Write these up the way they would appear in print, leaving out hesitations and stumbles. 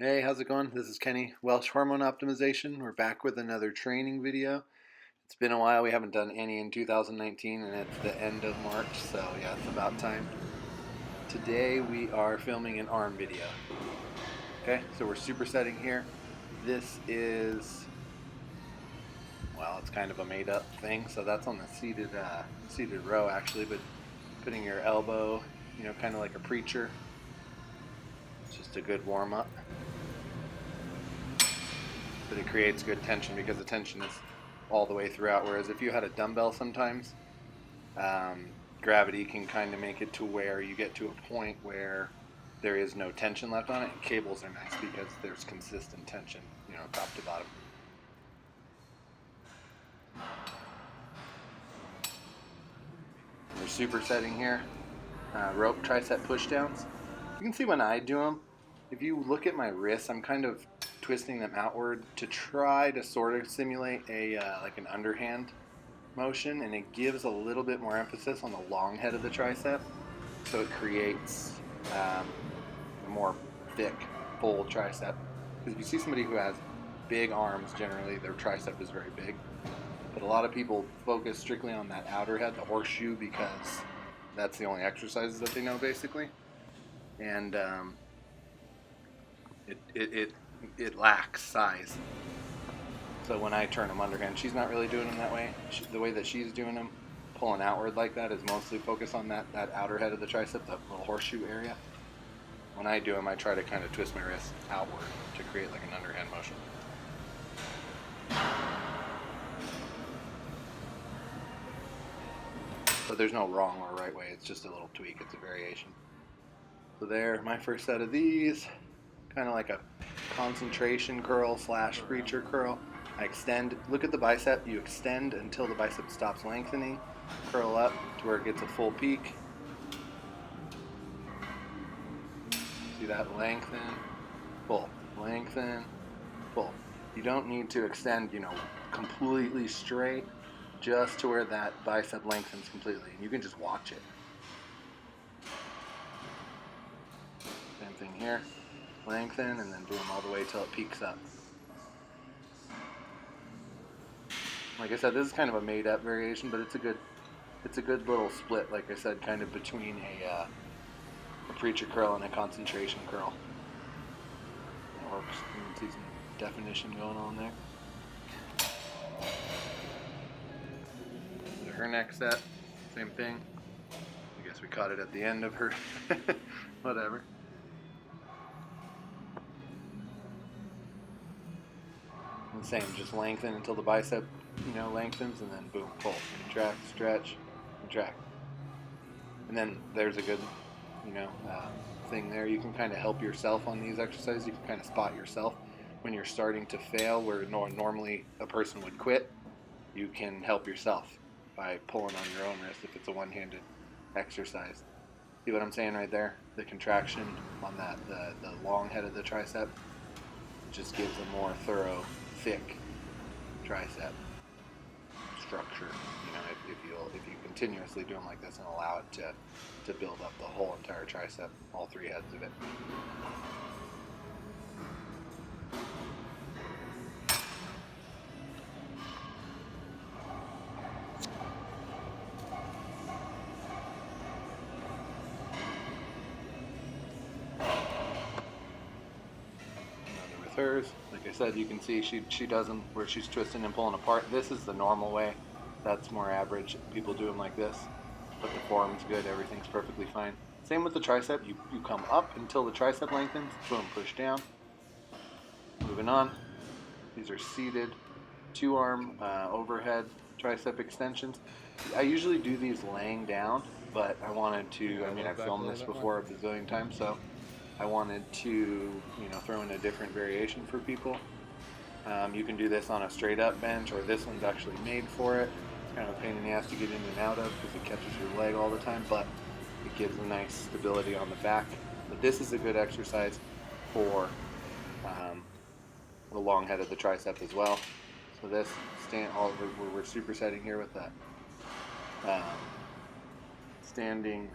Hey, how's it going? This is Kenny, Welsh Hormone Optimization. We're back with another training video. It's been a while. We haven't done any in 2019 and it's the end of March, so yeah, it's about time. Today we are filming an arm video. Okay, so we're supersetting here. This is, well, it's kind of a made up thing, so that's on the seated row actually, but putting your elbow, kind of like a preacher. It's just a good warm up. But it creates good tension because the tension is all the way throughout. Whereas if you had a dumbbell sometimes, gravity can kind of make it to where you get to a point where there is no tension left on it. And cables are nice because there's consistent tension, top to bottom. We're supersetting here. Rope tricep pushdowns. You can see when I do them, if you look at my wrists, I'm kind of twisting them outward to try to sort of simulate a like an underhand motion, and it gives a little bit more emphasis on the long head of the tricep, so it creates a more thick, full tricep. Because if you see somebody who has big arms, generally their tricep is very big, but a lot of people focus strictly on that outer head, the horseshoe, because that's the only exercises that they know basically, and it lacks size. So when I turn them underhand, she's not really doing them that way. The way that she's doing them, pulling outward like that, is mostly focused on that outer head of the tricep, that little horseshoe area. When I do them, I try to kind of twist my wrist outward to create like an underhand motion. So there's no wrong or right way, it's just a little tweak, it's a variation. So there, my first set of these, kind of like a concentration curl / preacher curl. I extend, look at the bicep, you extend until the bicep stops lengthening, curl up to where it gets a full peak. See that? Lengthen, pull, lengthen, pull. You don't need to extend, completely straight, just to where that bicep lengthens completely. You can just watch it. Same thing here. Lengthen and then boom, all the way till it peaks up. Like I said, this is kind of a made-up variation, but it's a good little split. Like I said, kind of between a preacher curl and a concentration curl. It works. You can see some definition going on there. So her next set, same thing. I guess we caught it at the end of her. Whatever. And same, just lengthen until the bicep, lengthens, and then boom, pull, contract, stretch, contract. And then there's a good, thing there. You can kind of help yourself on these exercises. You can kind of spot yourself when you're starting to fail, where normally a person would quit. You can help yourself by pulling on your own wrist if it's a one-handed exercise. See what I'm saying right there? The contraction on that, the long head of the tricep, just gives a more thorough, thick tricep structure. If you continuously do them like this and allow it to build up the whole entire tricep, all three heads of it. With hers, like I said, you can see she does them where she's twisting and pulling apart. This is the normal way. That's more average. People do them like this, but the form's good. Everything's perfectly fine. Same with the tricep. You come up until the tricep lengthens. Boom, push down. Moving on. These are seated two-arm overhead tricep extensions. I usually do these laying down, but I wanted to, I've filmed this before a bazillion times, so I wanted to, throw in a different variation for people. You can do this on a straight up bench, or this one's actually made for it. It's kind of a pain in the ass to get in and out of because it catches your leg all the time, but it gives a nice stability on the back. But this is a good exercise for the long head of the tricep as well. So this we're supersetting here with that standing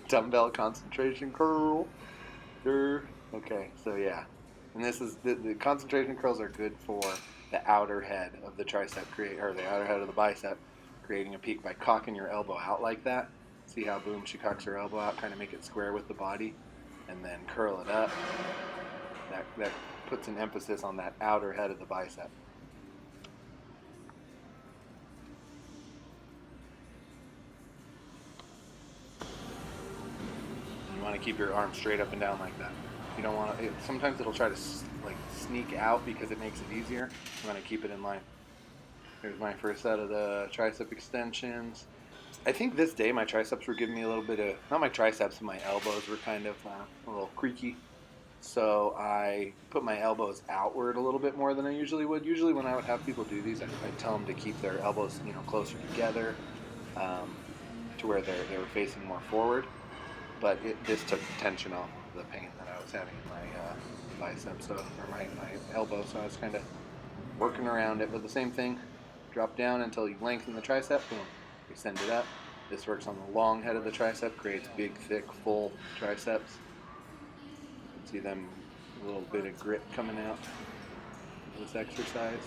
dumbbell concentration curl. Okay, so yeah. And this is the concentration curls are good for the outer head of the tricep or the outer head of the bicep, creating a peak by cocking your elbow out like that. See how boom she cocks her elbow out, kind of make it square with the body, and then curl it up. That puts an emphasis on that outer head of the bicep. You want to keep your arm straight up and down like that. You don't want to. Sometimes it'll try to like sneak out because it makes it easier. You want to keep it in line. Here's my first set of the tricep extensions. I think this day my triceps were giving me a little bit of, not my triceps, my elbows were kind of a little creaky. So I put my elbows outward a little bit more than I usually would. Usually when I would have people do these, I'd tell them to keep their elbows, closer together, um, to where they were facing more forward. But this took tension off the pain that I was having in my biceps, or my elbow. So I was kind of working around it. But the same thing, drop down until you lengthen the tricep. Boom, extend it up. This works on the long head of the tricep, creates big, thick, full triceps. You can see them, a little bit of grit coming out of this exercise.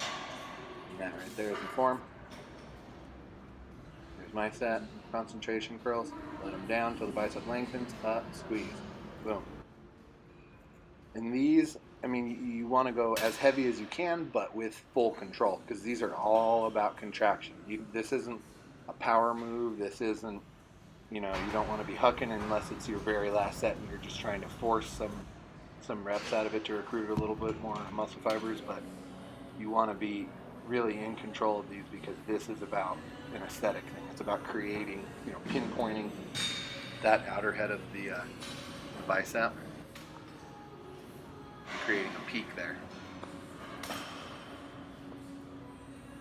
And that right there is the form. Here's my set, concentration curls. Let them down until the bicep lengthens, up, squeeze, boom. And these, I mean, you want to go as heavy as you can, but with full control, because these are all about contraction. This isn't a power move. This isn't, you don't want to be hucking unless it's your very last set and you're just trying to force some reps out of it to recruit a little bit more muscle fibers. But you want to be really in control of these, because this is about an aesthetic thing. It's about creating, pinpointing that outer head of the bicep, creating a peak there.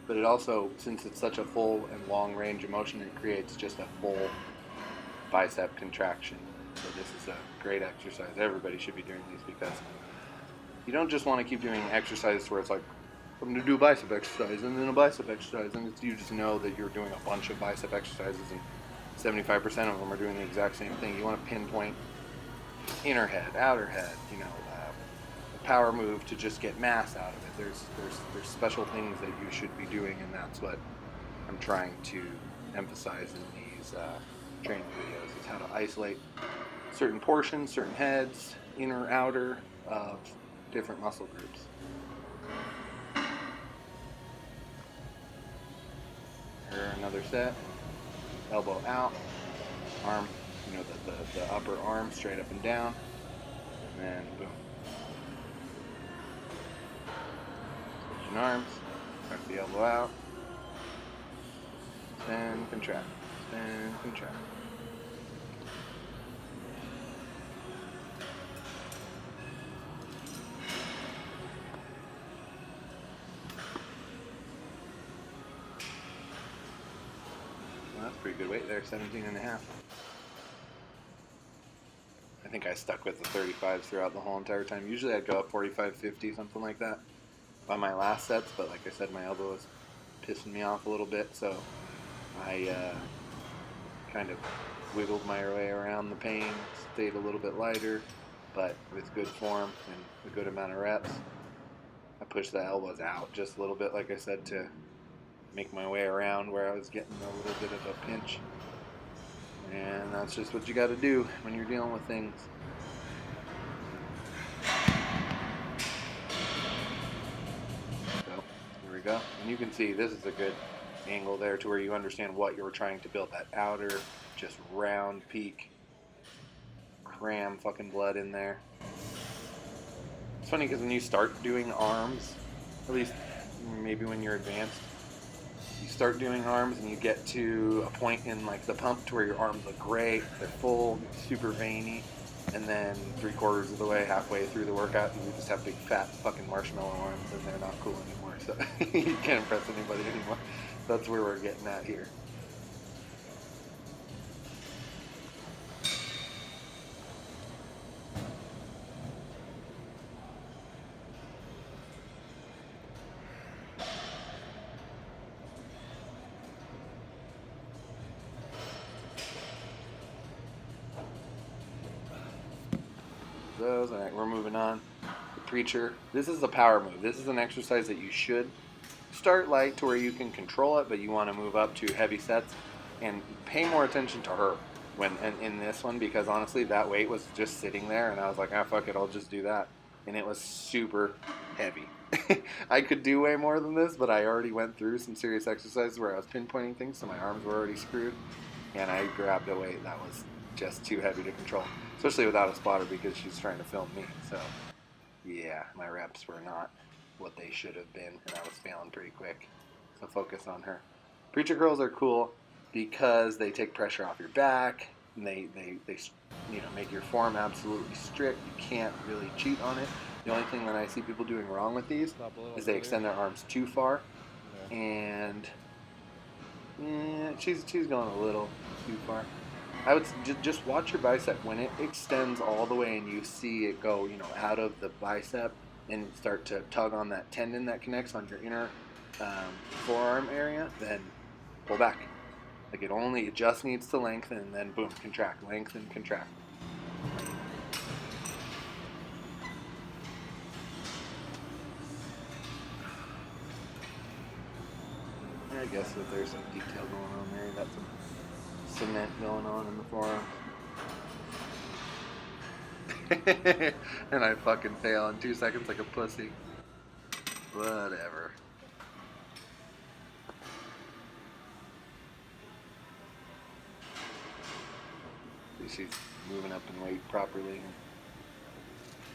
But it also, since it's such a full and long range of motion, it creates just a full bicep contraction. So this is a great exercise. Everybody should be doing these, because you don't just want to keep doing exercises where it's like, I'm going to do a bicep exercise and then a bicep exercise, and you just know that you're doing a bunch of bicep exercises and 75% of them are doing the exact same thing. You want to pinpoint inner head, outer head, a power move to just get mass out of it. There's special things that you should be doing, and that's what I'm trying to emphasize in these training videos, is how to isolate certain portions, certain heads, inner, outer, of different muscle groups. Here, another set. Elbow out, arm, the upper arm straight up and down, and then boom. Switching arms, tuck the elbow out, spin, contract, spin, contract. That's pretty good weight there, 17 and a half. I think I stuck with the 35s throughout the whole entire time. Usually I'd go up 45, 50, something like that by my last sets, but like I said, my elbow was pissing me off a little bit, so I kind of wiggled my way around the pain, stayed a little bit lighter, but with good form and a good amount of reps. I pushed the elbows out just a little bit, like I said, to make my way around where I was getting a little bit of a pinch. And that's just what you got to do when you're dealing with things. So, here we go. And you can see this is a good angle there to where you understand what you were trying to build. That outer, just round peak. Cram fucking blood in there. It's funny because when you start doing arms, at least maybe when you're advanced, you start doing arms and you get to a point in like the pump to where your arms look great, they're full, super veiny, and then 3/4 of the way, halfway through the workout, you just have big fat fucking marshmallow arms and they're not cool anymore, so you can't impress anybody anymore. That's where we're getting at here. those. All right, we're moving on. The preacher. This is a power move. This is an exercise that you should start light to where you can control it, but you want to move up to heavy sets and pay more attention to her when in this one, because honestly that weight was just sitting there and I was like, ah, fuck it, I'll just do that. And it was super heavy. I could do way more than this, but I already went through some serious exercises where I was pinpointing things, so my arms were already screwed, and I grabbed a weight that was just too heavy to control, especially without a spotter because she's trying to film me. So yeah, my reps were not what they should have been, and I was failing pretty quick. So focus on her. Preacher curls are cool because they take pressure off your back, and they make your form absolutely strict. You can't really cheat on it. The only thing that I see people doing wrong with these is they extend their arms too far, and she's going a little too far. I would just watch your bicep when it extends all the way and you see it go, out of the bicep and start to tug on that tendon that connects on your inner forearm area. Then pull back. Like it just needs to lengthen, and then boom, contract, lengthen, contract. I guess that there's some detail going on there. You got some cement going on in the forearm. And I fucking fail in 2 seconds like a pussy. Whatever. She's moving up in weight properly and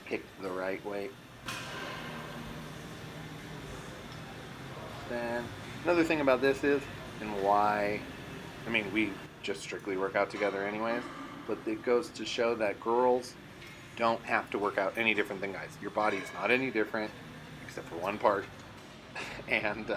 picked the right weight. Then another thing about this is, and why, we just strictly work out together anyways, but it goes to show that girls don't have to work out any different than guys. Your body is not any different except for one part, and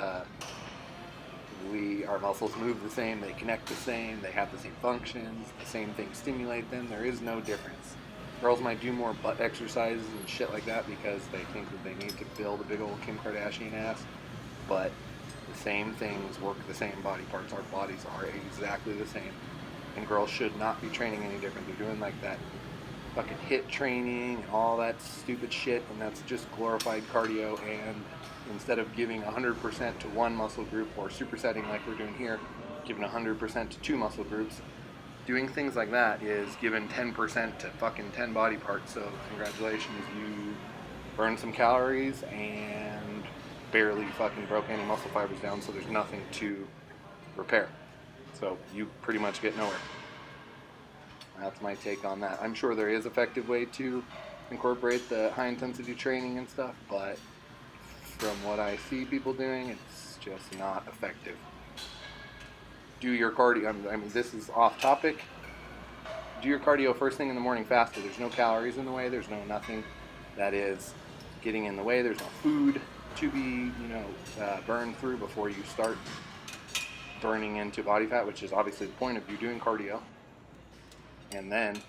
our muscles move the same, they connect the same, they have the same functions, the same things stimulate them. There is no difference. Girls might do more butt exercises and shit like that because they think that they need to build a big old Kim Kardashian ass, but the same things work the same body parts. Our bodies are exactly the same, and girls should not be training any different. They're doing like that fucking HIIT training and all that stupid shit, and that's just glorified cardio. And instead of giving 100% to one muscle group or supersetting like we're doing here, giving 100% to two muscle groups, doing things like that is giving 10% to fucking 10 body parts. So congratulations, you burned some calories and barely fucking broke any muscle fibers down, so there's nothing to repair. So you pretty much get nowhere. That's my take on that. I'm sure there is an effective way to incorporate the high intensity training and stuff, but from what I see people doing, it's just not effective. Do your cardio. This is off topic. Do your cardio first thing in the morning faster. There's no calories in the way. There's no nothing that is getting in the way. There's no food to be, burned through before you start burning into body fat, which is obviously the point of you doing cardio. And then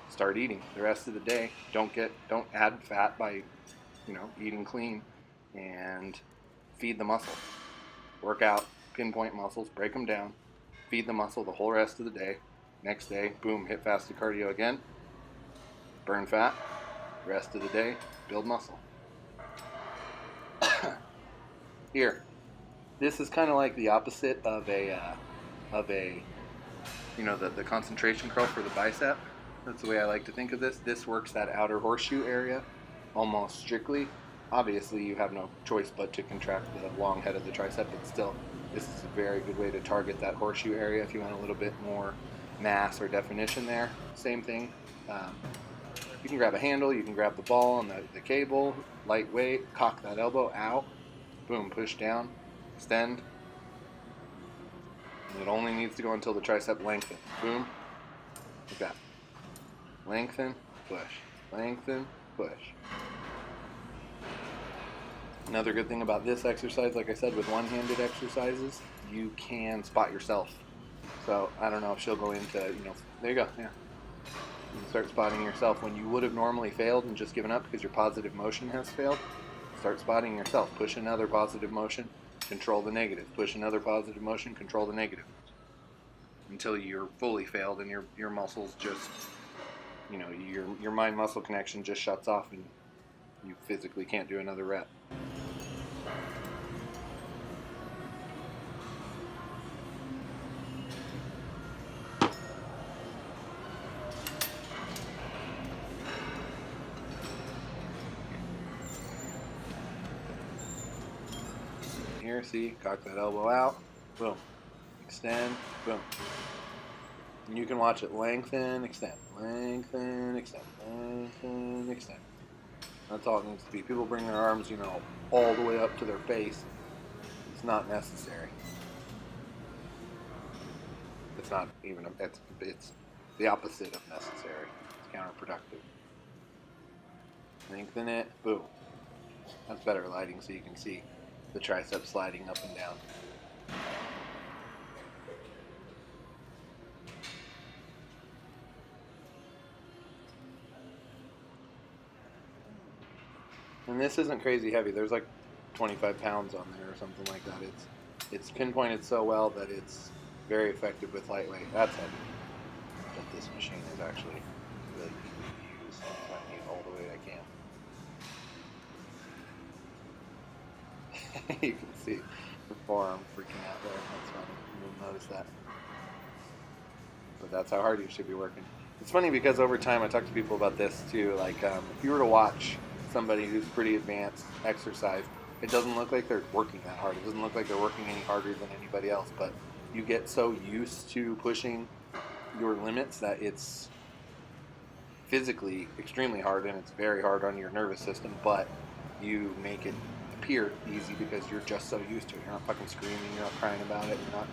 start eating the rest of the day. Don't add fat by, eating clean, and feed the muscle. Work out, pinpoint muscles, break them down, feed the muscle the whole rest of the day. Next day, boom, hit fasted cardio again, burn fat, rest of the day, build muscle. Here, this is kind of like the opposite of the concentration curl for the bicep. That's the way I like to think of this. This works that outer horseshoe area almost strictly. Obviously, you have no choice but to contract the long head of the tricep, but still, this is a very good way to target that horseshoe area if you want a little bit more mass or definition there. Same thing. You can grab a handle, you can grab the ball and the cable, lightweight, cock that elbow out, boom, push down, extend. And it only needs to go until the tricep lengthens. Boom, like that. Lengthen, push, lengthen, push. Another good thing about this exercise, like I said, with one-handed exercises, you can spot yourself. So I don't know if she'll go into, there you go, yeah. You can start spotting yourself when you would have normally failed and just given up because your positive motion has failed. Start spotting yourself. Push another positive motion, control the negative. Push another positive motion, control the negative. Until you're fully failed and your muscles just you know, your mind muscle connection just shuts off and you physically can't do another rep. Here, see, cock that elbow out, boom, extend, boom. And you can watch it lengthen, extend, lengthen, extend, lengthen, extend. That's all it needs to be. People bring their arms, you know, all the way up to their face. It's not necessary. It's not even, it's the opposite of necessary. It's counterproductive. Lengthen it, boom. That's better lighting so you can see the tricep sliding up and down. And this isn't crazy heavy. There's like 25 pounds on there or something like that. It's pinpointed so well that it's very effective with lightweight. That's heavy. But this machine is actually really easy to use. So I need all the way I can. You can see the forearm freaking out there. That's funny. You didn't notice that. But that's how hard you should be working. It's funny because over time I talk to people about this too. Like if you were to watch somebody who's pretty advanced exercise, it doesn't look like they're working that hard. It doesn't look like they're working any harder than anybody else. But you get so used to pushing your limits that it's physically extremely hard, and it's very hard on your nervous system, but you make it appear easy because you're just so used to it. You're not fucking screaming, you're not crying about it, you're not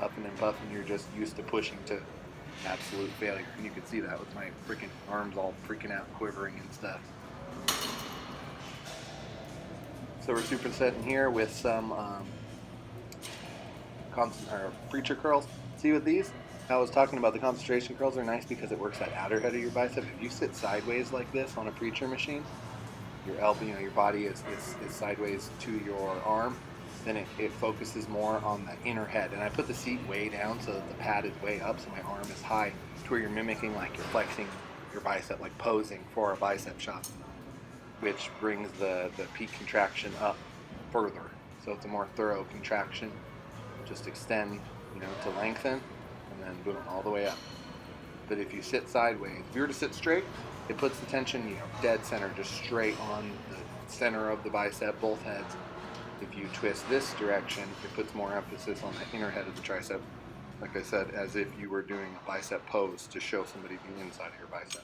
huffing and puffing, you're just used to pushing to absolute failure. And you can see that with my freaking arms all freaking out, quivering and stuff. So we're supersetting here with some preacher curls. See with these? I was talking about the concentration curls are nice because it works that outer head of your bicep. If you sit sideways like this on a preacher machine, your elbow, you know, your body is sideways to your arm, then it focuses more on the inner head. And I put the seat way down so that the pad is way up, so my arm is high, to where you're mimicking like you're flexing your bicep, like posing for a bicep shot, which brings the peak contraction up further. So it's a more thorough contraction. Just extend, you know, to lengthen, and then boom, all the way up. But if you sit sideways, if you were to sit straight, it puts the tension, you know, dead center, just straight on the center of the bicep, both heads. If you twist this direction, it puts more emphasis on the inner head of the tricep. Like I said, as if you were doing a bicep pose to show somebody the inside of your bicep.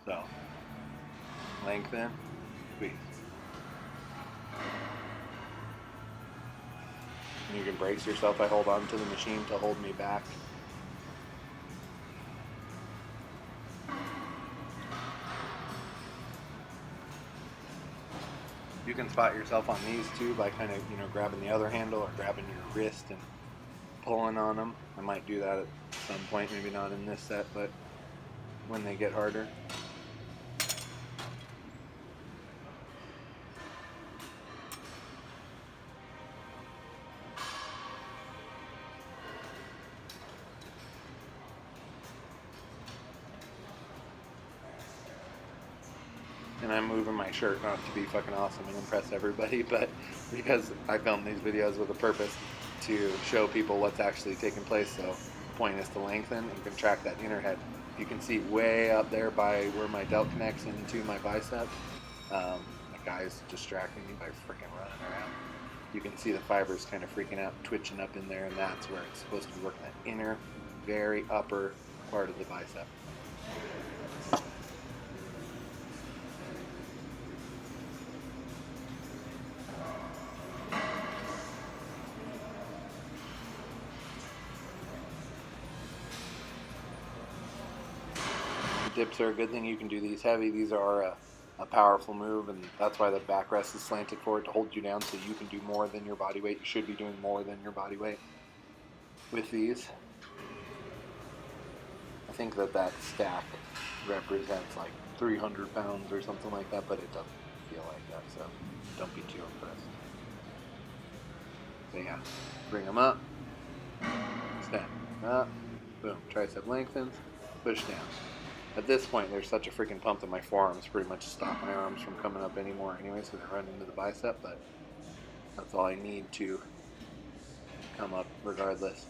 So, lengthen, squeeze. And you can brace yourself. I hold on to the machine to hold me back. You can spot yourself on these too by kind of, you know, grabbing the other handle or grabbing your wrist and pulling on them. I might do that at some point, maybe not in this set, but when they get harder. And I'm moving my shirt not to be fucking awesome and impress everybody, but because I filmed these videos with a purpose to show people what's actually taking place. So the point is to lengthen and contract that inner head. You can see way up there by where my delt connects into my bicep. The guy's distracting me by freaking running around. You can see the fibers kind of freaking out, twitching up in there, and that's where it's supposed to be working, that inner, very upper part of the bicep. Dips are a good thing. You can do these heavy. These are a powerful move, and that's why the backrest is slanted forward to hold you down so you can do more than your body weight. You should be doing more than your body weight with these. I think that stack represents like 300 pounds or something like that, but it doesn't feel like that, so don't be too impressed. So yeah, bring them up, stand up, Boom. Tricep lengthens. Push down. At this point, there's such a freaking pump that my forearms pretty much stop my arms from coming up anymore anyway, so they run into the bicep, but that's all I need to come up regardless.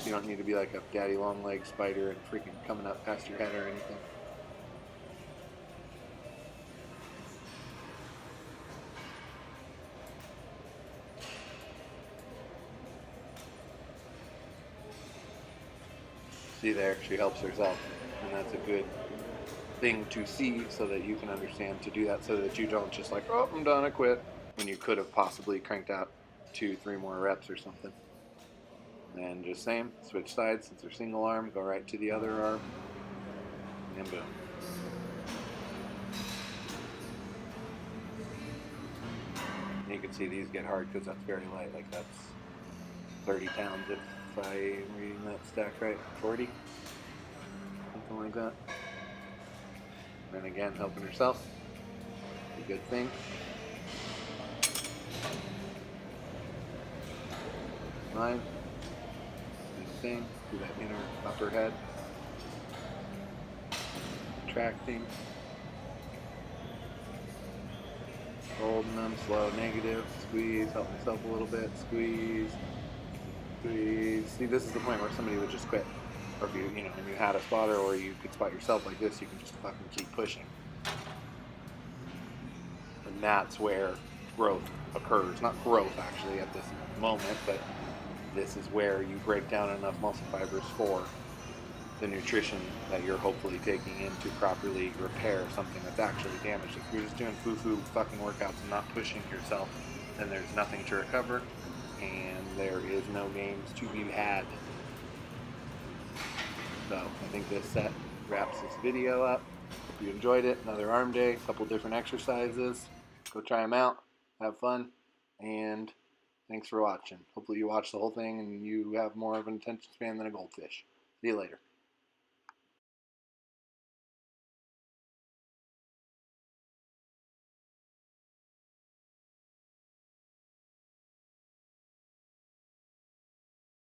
You don't need to be like a daddy long leg spider and freaking coming up past your head or anything. See there, she helps herself, and that's a good thing to see so that you can understand to do that, so that you don't just like, oh, I'm done, I quit, when you could have possibly cranked out 2-3 more reps or something. And just same, switch sides. Since they're single arm, go right to the other arm, and boom. And you can see these get hard because that's very light, like that's 30 pounds if I'm reading that stack right, 40, something like that. And then again, helping herself, a good thing. Line, same thing, do that inner upper head, contracting, holding them, slow, negative, squeeze, help myself a little bit, squeeze, squeeze. See, this is the point where somebody would just quit. Or if you know, and you had a spotter, or you could spot yourself like this, you can just fucking keep pushing. And that's where growth occurs. Not growth, actually, at this moment, but this is where you break down enough muscle fibers for the nutrition that you're hopefully taking in to properly repair something that's actually damaged. If you're just doing foo-foo fucking workouts and not pushing yourself, then there's nothing to recover, and there is no gains to be had. So I think this set wraps this video up. Hope you enjoyed it. Another arm day, a couple different exercises. Go try them out. Have fun. And thanks for watching. Hopefully you watch the whole thing and you have more of an attention span than a goldfish. See you later.